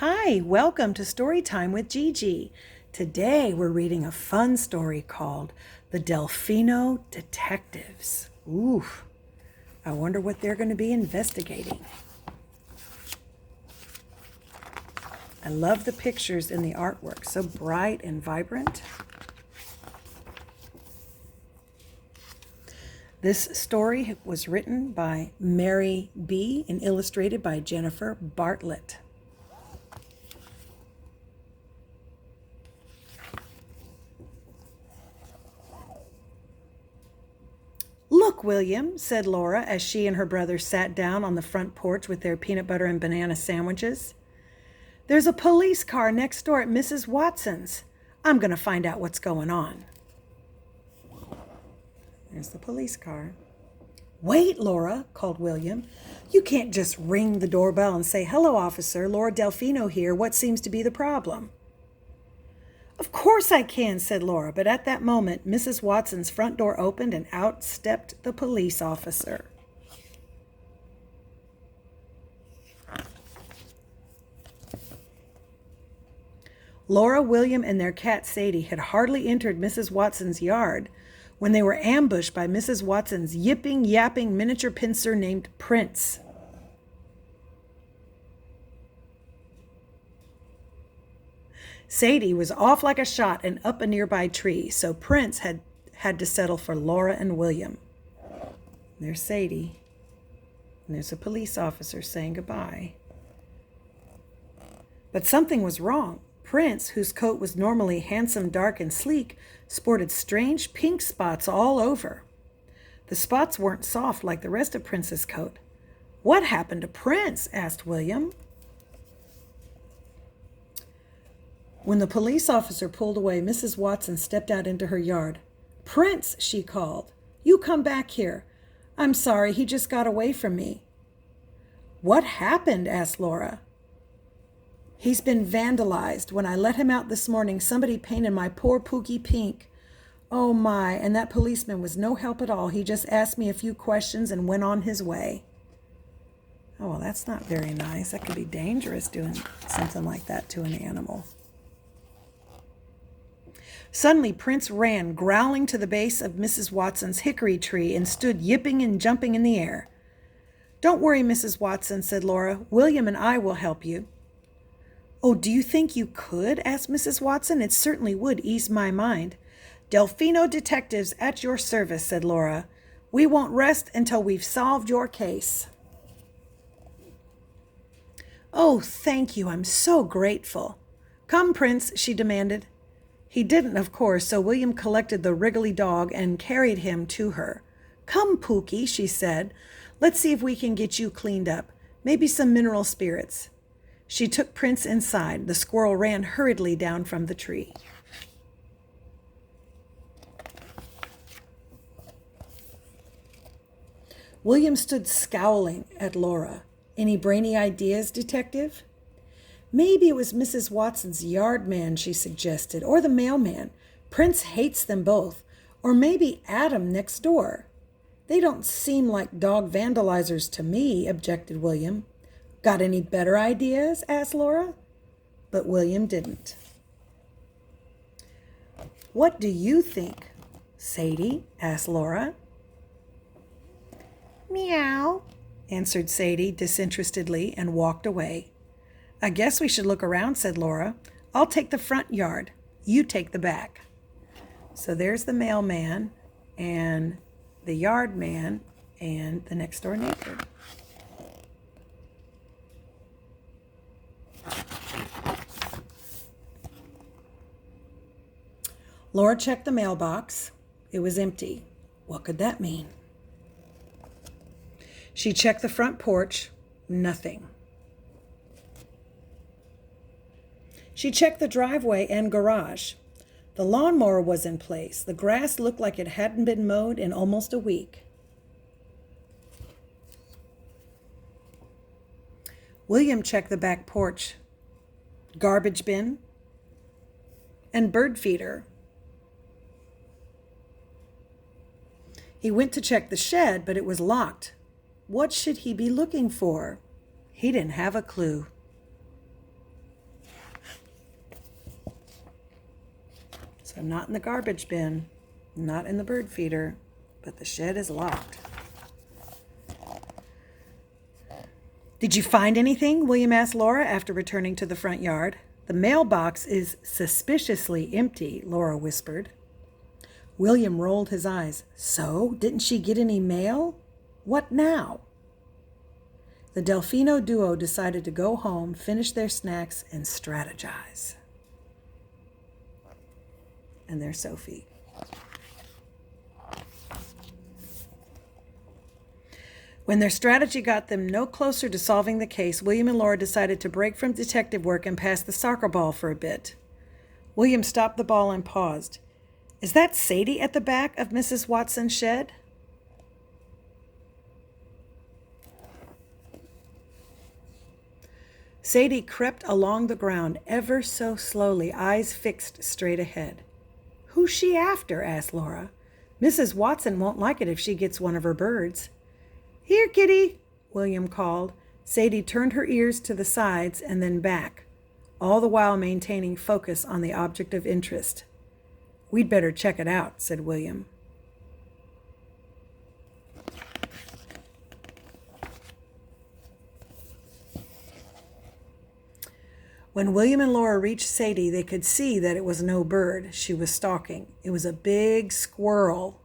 Hi, welcome to Storytime with Gigi. Today we're reading a fun story called The Delphino Detectives. Ooh, I wonder what they're going to be investigating. I love the pictures in the artwork, so bright and vibrant. This story was written by Mary B. and illustrated by Jennifer Bartlett. "Look, William," said Laura as she and her brother sat down on the front porch with their peanut butter and banana sandwiches. "There's a police car next door at Mrs. Watson's. I'm going to find out what's going on." There's the police car. "Wait, Laura," called William. "You can't just ring the doorbell and say, 'Hello, officer, Laura Delphino here. What seems to be the problem?'" "Of course I can," said Laura, but at that moment, Mrs. Watson's front door opened and out stepped the police officer. Laura, William, and their cat Sadie had hardly entered Mrs. Watson's yard when they were ambushed by Mrs. Watson's yipping, yapping miniature pincer named Prince. Sadie was off like a shot and up a nearby tree, so Prince had to settle for Laura and William. There's Sadie, and there's a police officer saying goodbye. But something was wrong. Prince, whose coat was normally handsome, dark, and sleek, sported strange pink spots all over. The spots weren't soft like the rest of Prince's coat. "What happened to Prince?" asked William. When the police officer pulled away, Mrs. Watson stepped out into her yard. "Prince," she called, "you come back here. I'm sorry, he just got away from me." "What happened?" asked Laura. "He's been vandalized. When I let him out this morning, somebody painted my poor Pookie pink. Oh my, and that policeman was no help at all. He just asked me a few questions and went on his way." Oh, well, that's not very nice. That could be dangerous, doing something like that to an animal. Suddenly, Prince ran, growling, to the base of Mrs. Watson's hickory tree and stood yipping and jumping in the air. "Don't worry, Mrs. Watson," said Laura. "William and I will help you." "Oh, do you think you could?" asked Mrs. Watson. "It certainly would ease my mind." "Delphino detectives at your service," said Laura. "We won't rest until we've solved your case." "Oh, thank you. I'm so grateful." "Come, Prince," she demanded. He didn't, of course, so William collected the wriggly dog and carried him to her. "Come, Pookie," she said. "Let's see if we can get you cleaned up. Maybe some mineral spirits." She took Prince inside. The squirrel ran hurriedly down from the tree. William stood scowling at Laura. "Any brainy ideas, detective?" "Maybe it was Mrs. Watson's yard man," she suggested, "or the mailman. Prince hates them both. Or maybe Adam next door." "They don't seem like dog vandalizers to me," objected William. "Got any better ideas?" asked Laura. But William didn't. "What do you think, Sadie?" asked Laura. "Meow," answered Sadie disinterestedly and walked away. "I guess we should look around," said Laura. "I'll take the front yard. You take the back." So there's the mailman and the yard man and the next door neighbor. Laura checked the mailbox. It was empty. What could that mean? She checked the front porch. Nothing. She checked the driveway and garage. The lawnmower was in place. The grass looked like it hadn't been mowed in almost a week. William checked the back porch, garbage bin, and bird feeder. He went to check the shed, but it was locked. What should he be looking for? He didn't have a clue. So not in the garbage bin, not in the bird feeder, but the shed is locked. Did you find anything? William asked Laura after returning to the front yard. The mailbox is suspiciously empty, Laura whispered. William rolled his eyes. So, didn't she get any mail? What now? The Delphino duo decided to go home, finish their snacks, and strategize. And there's Sophie. When their strategy got them no closer to solving the case, William and Laura decided to break from detective work and pass the soccer ball for a bit. William stopped the ball and paused. Is that Sadie at the back of Mrs. Watson's shed? Sadie crept along the ground ever so slowly, eyes fixed straight ahead. Who's she after? Asked Laura. Mrs. Watson won't like it if she gets one of her birds. Here, kitty, William called. Sadie turned her ears to the sides and then back, all the while maintaining focus on the object of interest. We'd better check it out, said William. When William and Laura reached Sadie, they could see that it was no bird she was stalking. It was a big squirrel.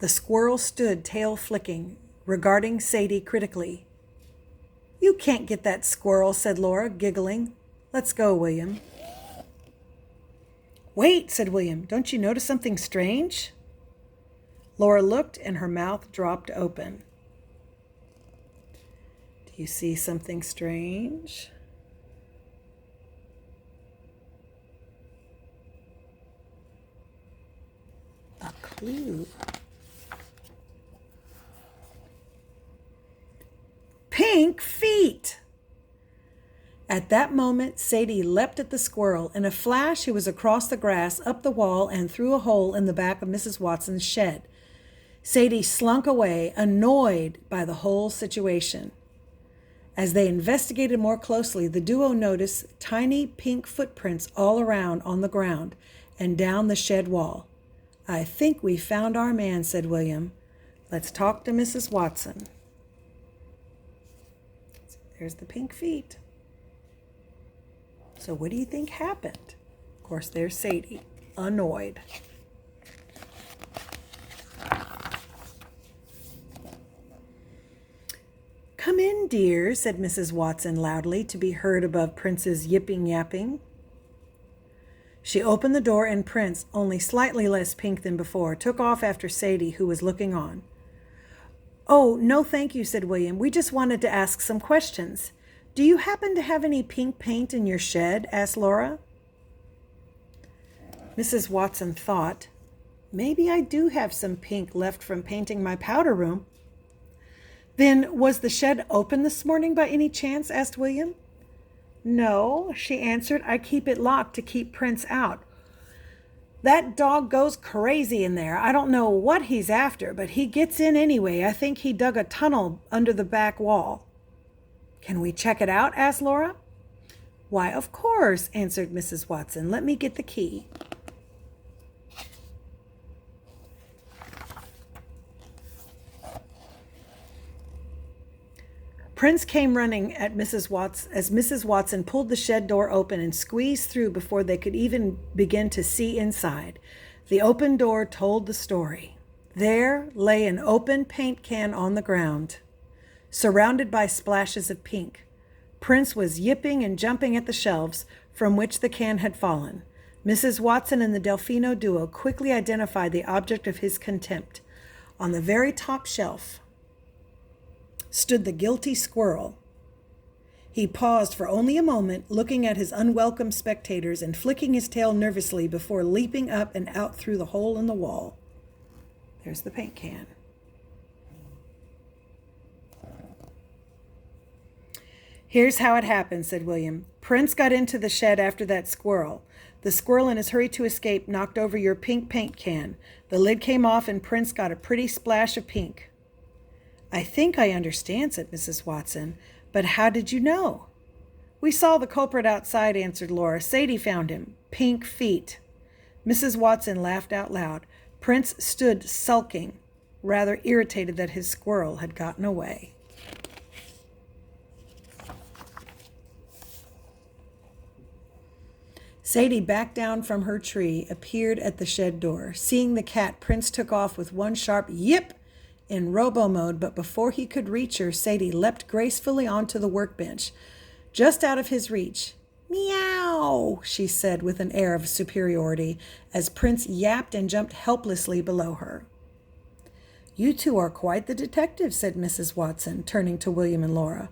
The squirrel stood, tail flicking, regarding Sadie critically. You can't get that squirrel, said Laura, giggling. Let's go, William. Wait, said William. Don't you notice something strange? Laura looked and her mouth dropped open. Do you see something strange? A clue. Pink feet! At that moment, Sadie leapt at the squirrel. In a flash, he was across the grass, up the wall, and through a hole in the back of Mrs. Watson's shed. Sadie slunk away, annoyed by the whole situation. As they investigated more closely, the duo noticed tiny pink footprints all around on the ground and down the shed wall. I think we found our man, said William. Let's talk to Mrs. Watson. There's the pink feet. So what do you think happened? Of course, there's Sadie, annoyed. Come in, dear, said Mrs. Watson loudly, to be heard above Prince's yipping-yapping. She opened the door and Prince, only slightly less pink than before, took off after Sadie, who was looking on. Oh, no thank you, said William. We just wanted to ask some questions. Do you happen to have any pink paint in your shed? Asked Laura. Mrs. Watson thought, maybe I do have some pink left from painting my powder room. Then was the shed open this morning by any chance? Asked William. No, she answered. I keep it locked to keep Prince out. That dog goes crazy in there. I don't know what he's after, but he gets in anyway. I think he dug a tunnel under the back wall. Can we check it out? Asked Laura. Why, of course, answered Mrs. Watson. Let me get the key. Prince came running at Mrs. Watson as Mrs. Watson pulled the shed door open and squeezed through before they could even begin to see inside. The open door told the story. There lay an open paint can on the ground, surrounded by splashes of pink. Prince was yipping and jumping at the shelves from which the can had fallen. Mrs. Watson and the Delphino duo quickly identified the object of his contempt. On the very top shelf stood the guilty squirrel. He paused for only a moment, looking at his unwelcome spectators and flicking his tail nervously before leaping up and out through the hole in the wall. There's the paint can. Here's how it happened, said William. Prince got into the shed after that squirrel. The squirrel, in his hurry to escape, knocked over your pink paint can. The lid came off and Prince got a pretty splash of pink. I think I understand, said Mrs. Watson, but how did you know? We saw the culprit outside, answered Laura. Sadie found him. Pink feet. Mrs. Watson laughed out loud. Prince stood sulking, rather irritated that his squirrel had gotten away. Sadie backed down from her tree, appeared at the shed door. Seeing the cat, Prince took off with one sharp yip in robo mode, but before he could reach her, Sadie leapt gracefully onto the workbench, just out of his reach. Meow, she said with an air of superiority, as Prince yapped and jumped helplessly below her. You two are quite the detectives, said Mrs. Watson, turning to William and Laura.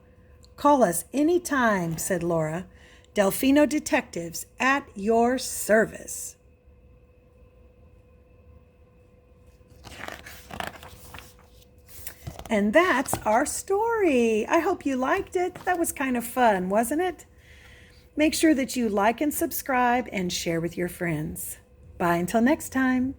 Call us any time, said Laura. Delphino Detectives, at your service. And that's our story. I hope you liked it. That was kind of fun, wasn't it? Make sure that you like and subscribe and share with your friends. Bye until next time.